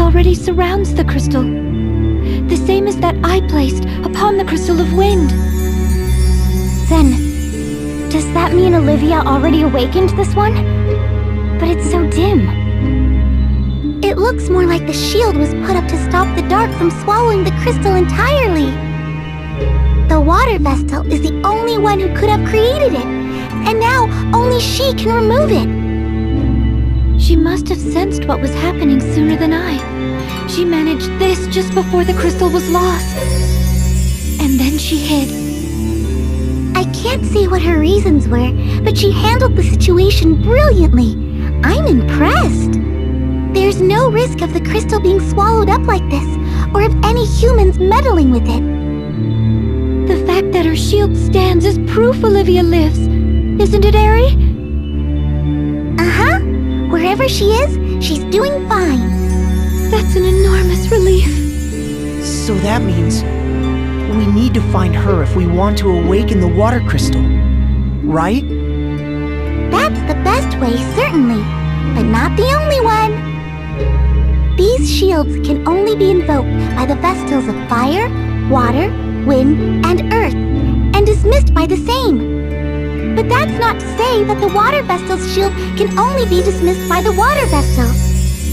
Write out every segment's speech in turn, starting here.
already surrounds the crystal, the same as that I placed upon the crystal of wind. Then, does that mean Olivia already awakened this one? But it's so dim. It looks more like the shield was put up to stop the dark from swallowing the crystal entirely. The water vestal is the only one who could have created it, and now only she can remove it. She must have sensed what was happening sooner than I. She managed this just before the crystal was lost. And then she hid. I can't say what her reasons were, but she handled the situation brilliantly. I'm impressed. There's no risk of the crystal being swallowed up like this, or of any humans meddling with it. The fact that her shield stands is proof Olivia lives. Isn't it, Ari? Uh-huh. Wherever she is, she's doing fine. That's an enormous relief. So that means we need to find her if we want to awaken the water crystal, right? That's the best way, certainly, but not the only one. These shields can only be invoked by the vestals of fire, water, wind, and earth, and dismissed by the same. But that's not to say that the water vestal's shield can only be dismissed by the water vestal.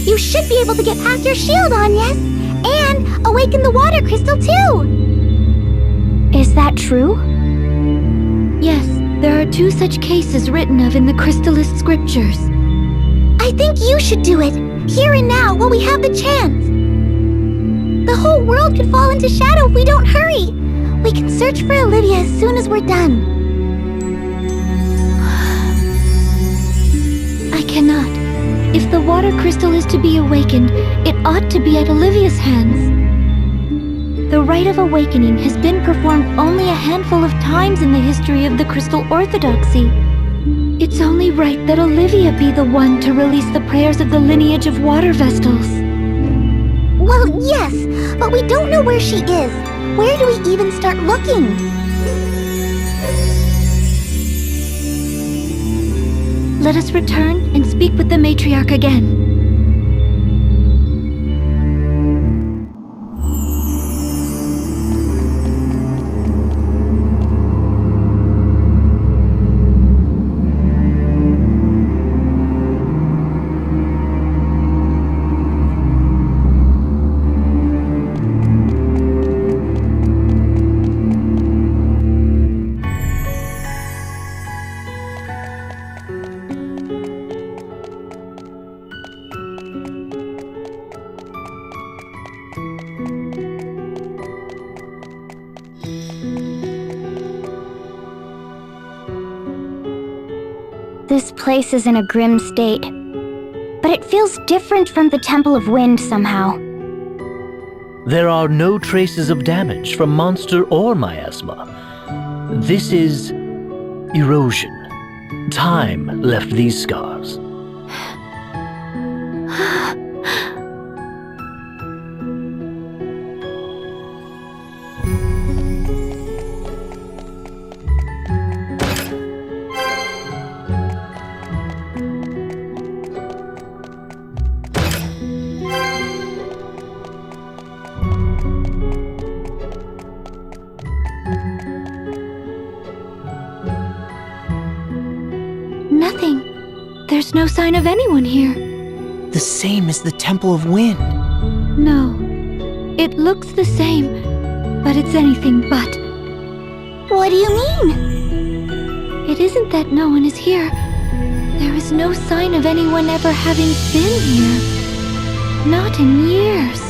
You should be able to get past your shield, Agnes, and awaken the water crystal too. Is that true? Yes, there are 2 such cases written of in the crystallist scriptures. I think you should do it, here and now, while we have the chance. The whole world could fall into shadow if we don't hurry. We can search for Olivia as soon as we're done. I cannot. If the water crystal is to be awakened, it ought to be at Olivia's hands. The rite of awakening has been performed only a handful of times in the history of the crystal orthodoxy. It's only right that Olivia be the one to release the prayers of the lineage of water vestals. Well, yes, but we don't know where she is. Where do we even start looking? Let us return and speak with the matriarch again. This place is in a grim state, but it feels different from the Temple of Wind somehow. There are no traces of damage from monster or miasma. This is erosion. Time left these scars. Nothing. There's no sign of anyone here. The same as the Temple of Wind. No. It looks the same, but it's anything but. What do you mean? It isn't that no one is here. There is no sign of anyone ever having been here. Not in years.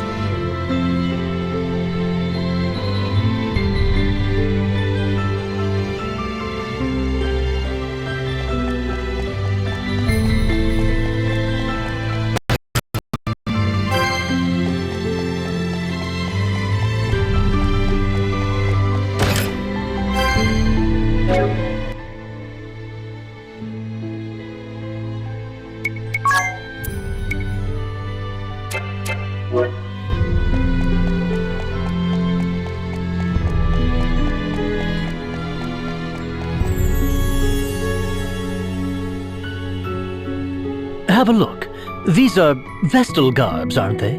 Have a look. These are Vestal garbs, aren't they?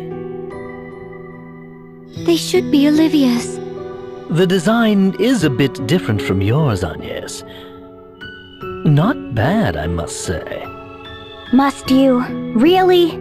They should be Olivia's. The design is a bit different from yours, Agnes. Not bad, I must say. Must you? Really?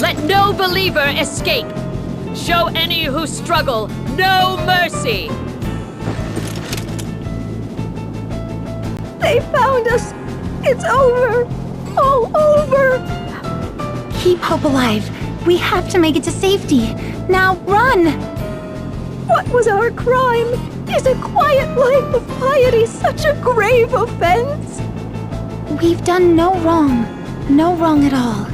Let no believer escape. Show any who struggle no mercy. They found us! It's over! All over! Keep hope alive. We have to make it to safety. Now run! What was our crime? Is a quiet life of piety such a grave offense? We've done no wrong. No wrong at all.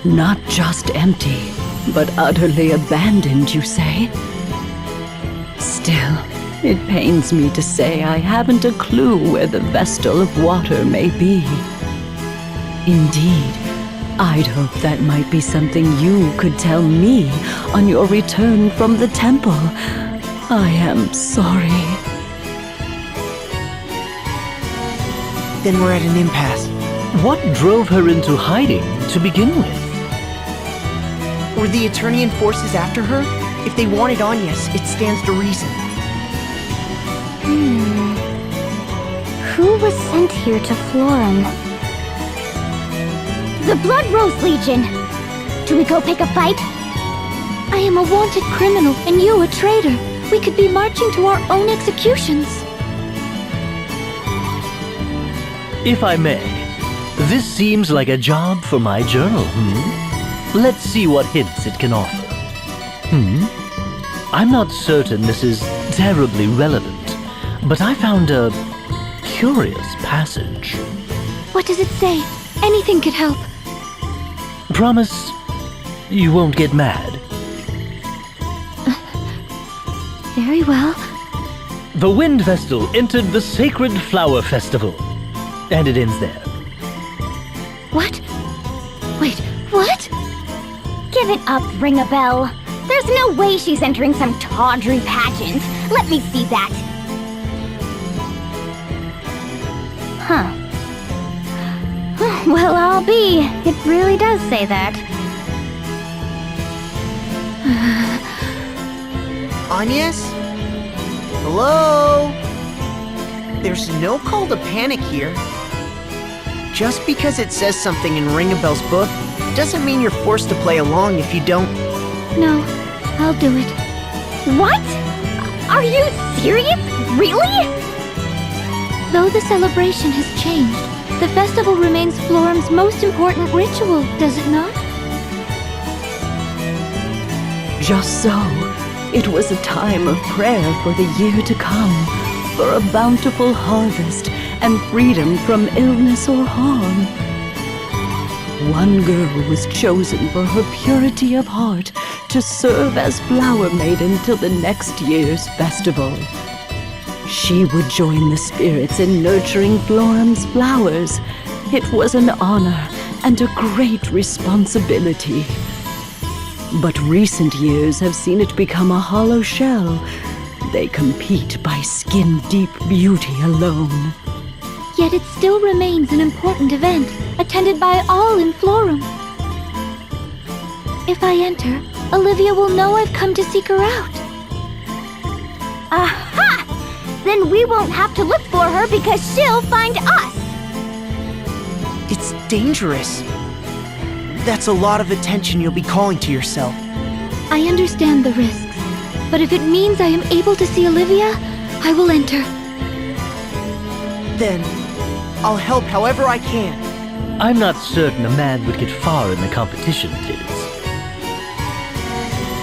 Not just empty, but utterly abandoned, you say? Still, it pains me to say I haven't a clue where the vestal of water may be. Indeed, I'd hope that might be something you could tell me on your return from the temple. I am sorry. Then we're at an impasse. What drove her into hiding to begin with? Were the Eternian forces after her? If they wanted Agnes, it stands to reason. Who was sent here to Florem? The Blood Rose Legion! Do we go pick a fight? I am a wanted criminal and you a traitor. We could be marching to our own executions. If I may, this seems like a job for my journal, Let's see what hints it can offer. I'm not certain this is terribly relevant, but I found a curious passage. What does it say? Anything could help. Promise you won't get mad. Very well. The Wind Vestal entered the Sacred Flower Festival. And it ends there. What? Wait, what? Give it up, Ring-a-Bell. There's no way she's entering some tawdry pageant. Let me see that. Huh. Well, I'll be. It really does say that. Agnes? Hello? There's no call to panic here. Just because it says something in Ring-a-Bell's book doesn't mean you're forced to play along if you don't. No, I'll do it. What? Are you serious? Really? Though the celebration has changed, the festival remains Florem's most important ritual, does it not? Just so, it was a time of prayer for the year to come, for a bountiful harvest and freedom from illness or harm. One girl was chosen for her purity of heart to serve as flower maiden till the next year's festival. She would join the spirits in nurturing Florem's flowers. It was an honor and a great responsibility. But recent years have seen it become a hollow shell. They compete by skin-deep beauty alone. Yet it still remains an important event, attended by all in Florem. If I enter, Olivia will know I've come to seek her out. Aha! Then we won't have to look for her because she'll find us! It's dangerous. That's a lot of attention you'll be calling to yourself. I understand the risks, but if it means I am able to see Olivia, I will enter. then. I'll help however I can. I'm not certain a man would get far in the competition, Tiz.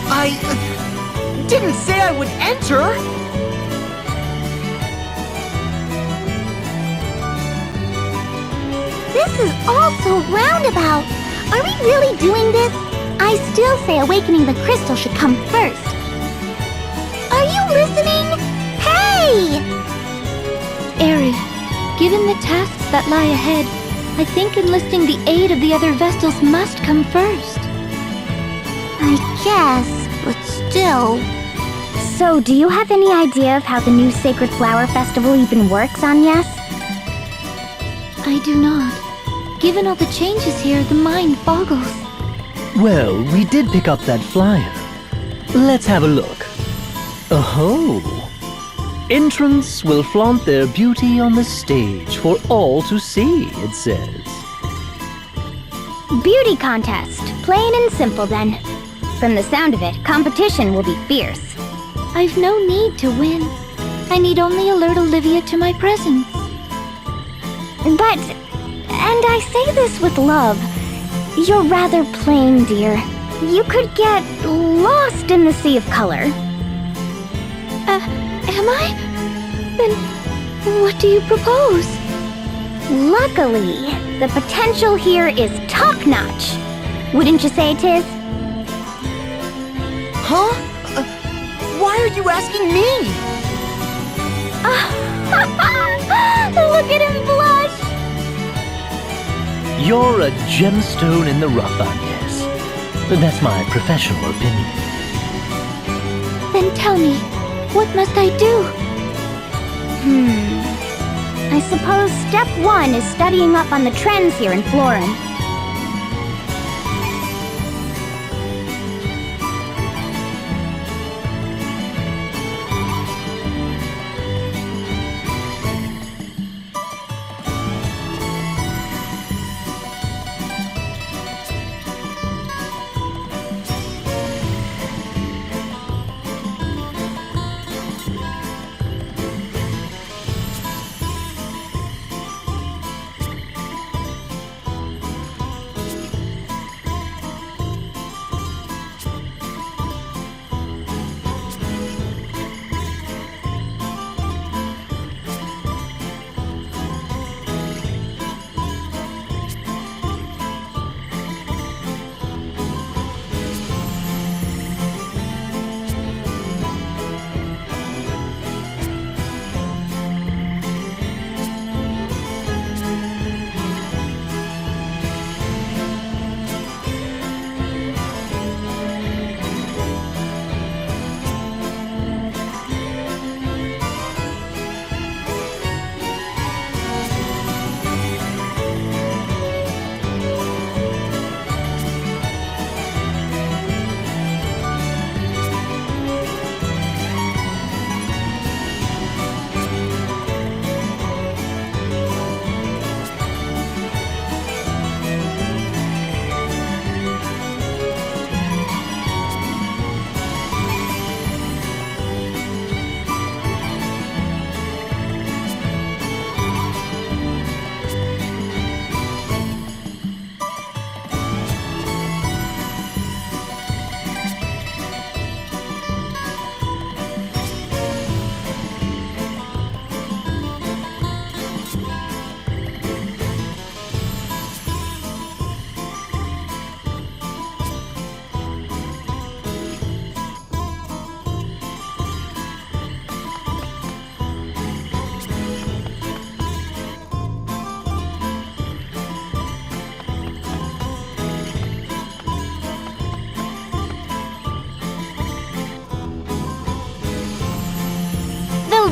I didn't say I would enter! This is all so roundabout. Are we really doing this? I still say awakening the crystal should come first. Are you listening? Hey! Eri, given the tasks that lie ahead, I think enlisting the aid of the other Vestals must come first. I guess, but still. So, do you have any idea of how the new Sacred Flower Festival even works, Agnes? I do not. Given all the changes here, the mind boggles. Well, we did pick up that flyer. Let's have a look. Oh. Entrants will flaunt their beauty on the stage for all to see, it says. Beauty contest. Plain and simple, then. From the sound of it, competition will be fierce. I've no need to win. I need only alert Olivia to my presence. But, and I say this with love, you're rather plain, dear. You could get lost in the sea of color. Am I? Then, what do you propose? Luckily, the potential here is top-notch. Wouldn't you say, Tiz? Huh? Why are you asking me? Look at him blush! You're a gemstone in the rough, Agnes. That's my professional opinion. Then tell me, what must I do? I suppose step 1 is studying up on the trends here in Florem.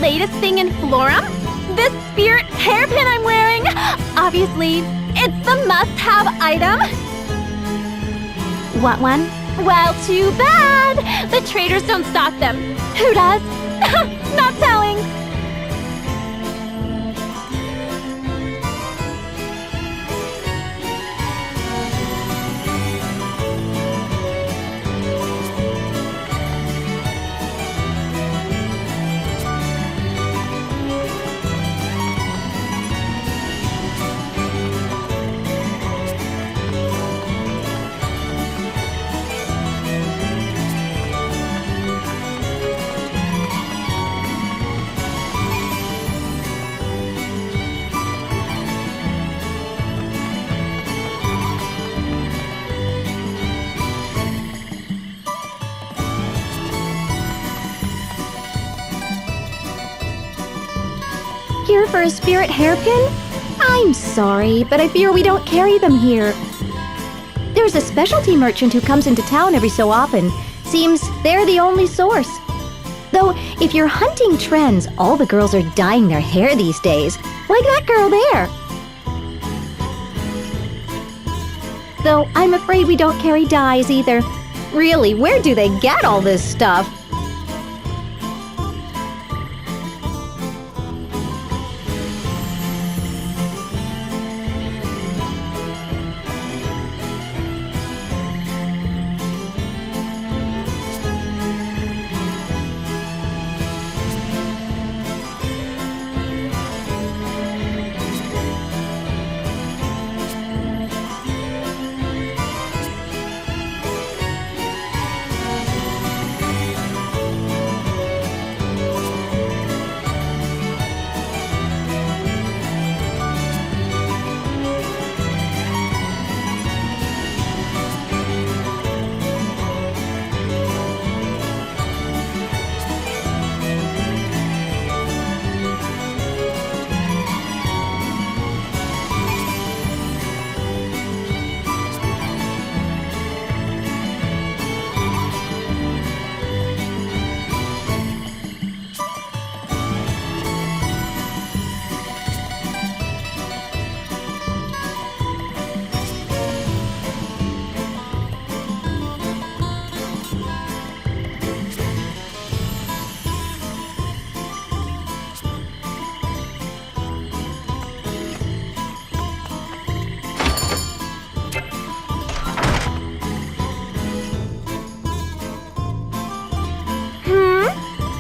Latest thing in Florem? This spirit hairpin I'm wearing? Obviously, it's the must-have item. Want one? Well, too bad. The traders don't stock them. Who does? Not telling. Here for a spirit hairpin? I'm sorry, but I fear we don't carry them here. There's a specialty merchant who comes into town every so often. Seems they're the only source. Though, if you're hunting trends, all the girls are dyeing their hair these days. Like that girl there. Though, I'm afraid we don't carry dyes either. Really, where do they get all this stuff?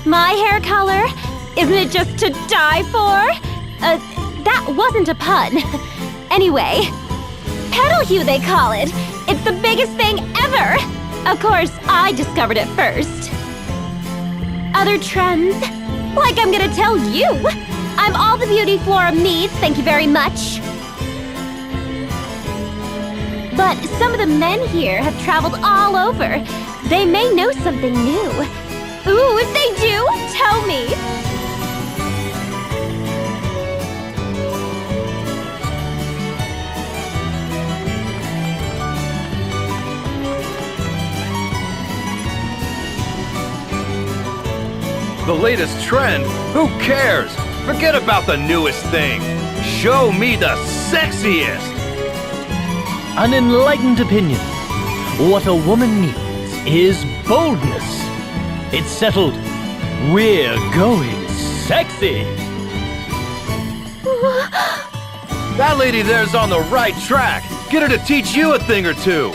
My hair color? Isn't it just to die for? That wasn't a pun. Anyway, petal hue they call it. It's the biggest thing ever. Of course, I discovered it first. Other trends? Like I'm gonna tell you. I'm all the beauty florem needs, thank you very much. But some of the men here have traveled all over. They may know something new. Ooh, if they do, tell me. The latest trend? Who cares? Forget about the newest thing. Show me the sexiest. An enlightened opinion. What a woman needs is boldness. It's settled. We're going sexy. That lady there's on the right track. Get her to teach you a thing or two.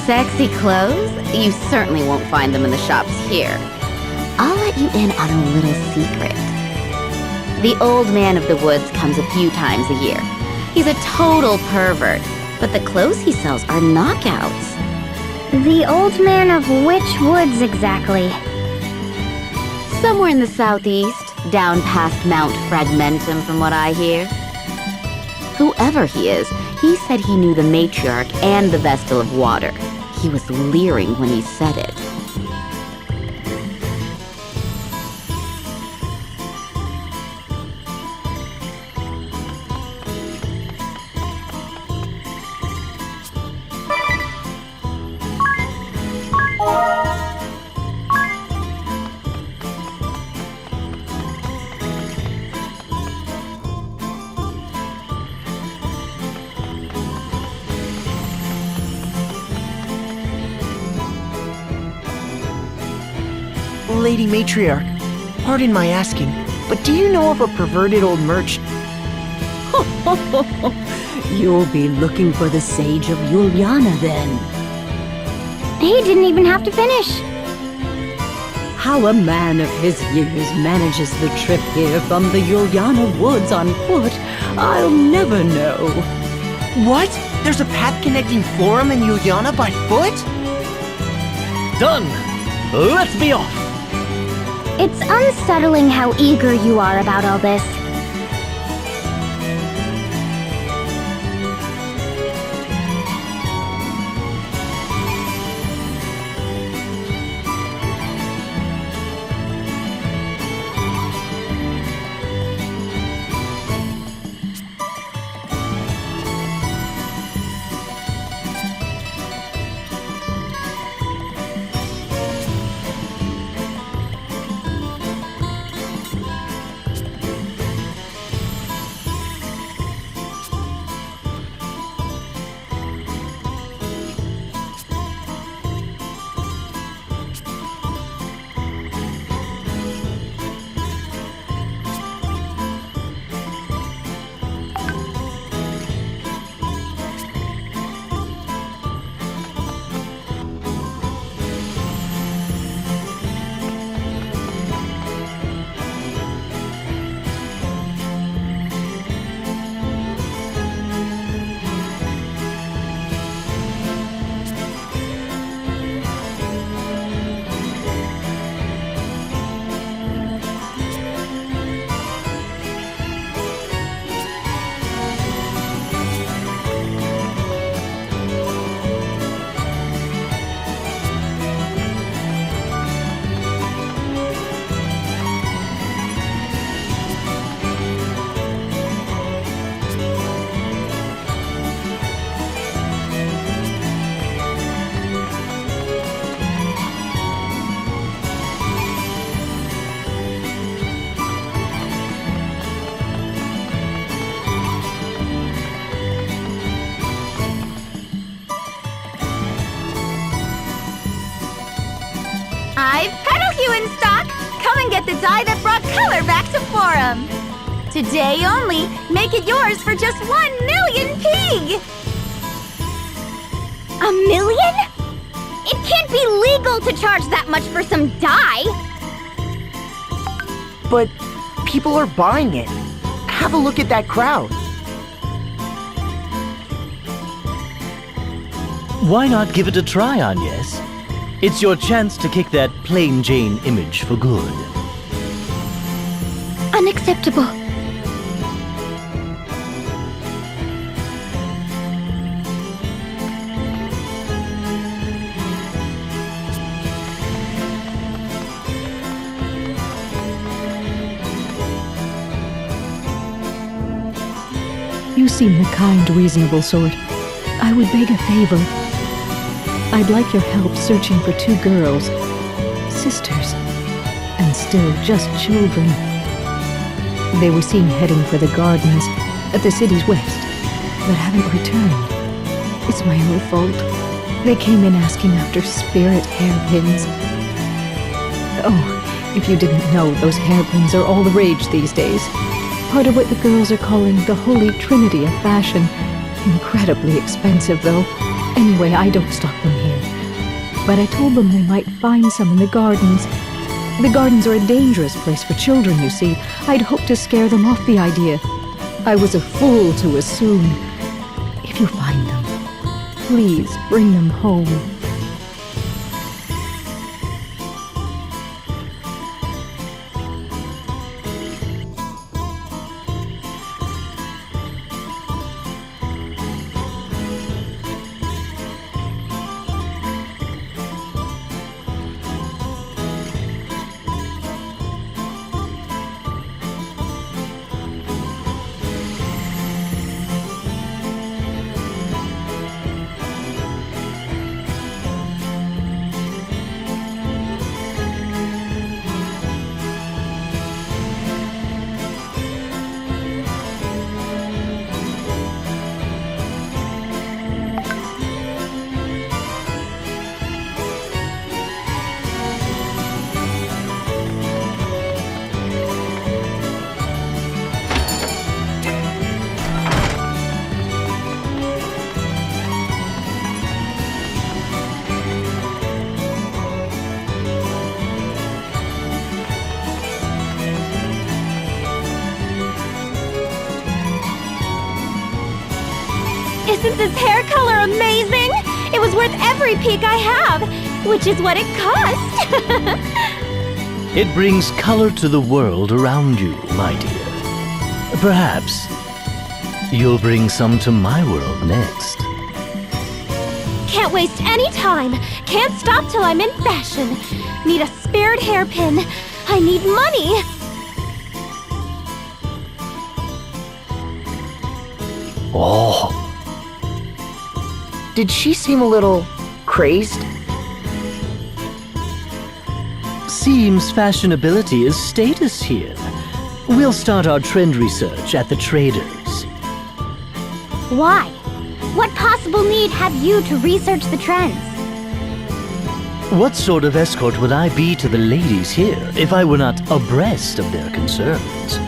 Sexy clothes? You certainly won't find them in the shops here. I'll let you in on a little secret. The old man of the woods comes a few times a year. He's a total pervert, but the clothes he sells are knockouts. The old man of which woods exactly? Somewhere in the southeast, down past Mount Fragmentum from what I hear. Whoever he is, he said he knew the matriarch and the Vestal of Water. He was leering when he said it. lady matriarch, pardon my asking, but do you know of a perverted old merch? You'll be looking for the sage of Juliana then. He didn't even have to finish. How a man of his years manages the trip here from the Juliana woods on foot, I'll never know. What? There's a path connecting Florem and Juliana by foot? Done! Let's be off! It's unsettling how eager you are about all this. I've Pedal in stock! Come and get the dye that brought color back to Florem! Today only, make it yours for just 1,000,000 pig! A million? It can't be legal to charge that much for some dye! But people are buying it. Have a look at that crowd. Why not give it a try, Agnes? It's your chance to kick that plain Jane image for good. Unacceptable. You seem the kind, reasonable sort. I would beg a favor. I'd like your help searching for 2 girls, sisters, and still just children. They were seen heading for the gardens at the city's west, but haven't returned. It's my own fault. They came in asking after spirit hairpins. Oh, if you didn't know, those hairpins are all the rage these days. Part of what the girls are calling the Holy Trinity of fashion. Incredibly expensive, though. Anyway, I don't stock them here. But I told them they might find some in the gardens. The gardens are a dangerous place for children, you see. I'd hoped to scare them off the idea. I was a fool to assume. If you find them, please bring them home. Isn't this hair color amazing? It was worth every peek I have, which is what it cost. It brings color to the world around you, my dear. Perhaps you'll bring some to my world next. Can't waste any time. Can't stop till I'm in fashion. Need a spared hairpin. I need money. Oh, Did she seem a little crazed? seems fashionability is status here. We'll start our trend research at the traders. Why? What possible need have you to research the trends? What sort of escort would I be to the ladies here if I were not abreast of their concerns?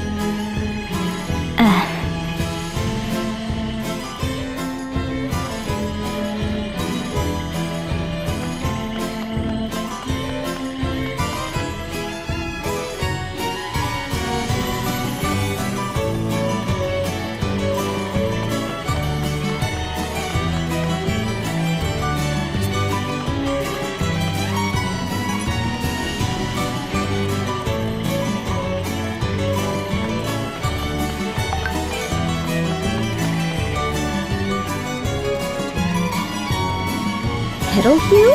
Petal hue?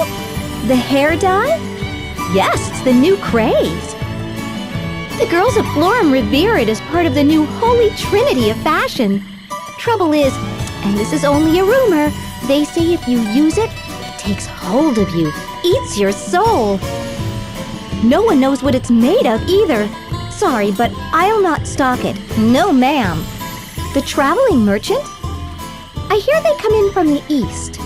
The hair dye? Yes, it's the new craze. The girls of Florem revere it as part of the new holy trinity of fashion. Trouble is, and this is only a rumor, they say if you use it, it takes hold of you, eats your soul. No one knows what it's made of either. Sorry, but I'll not stock it. No, ma'am. The traveling merchant? I hear they come in from the east.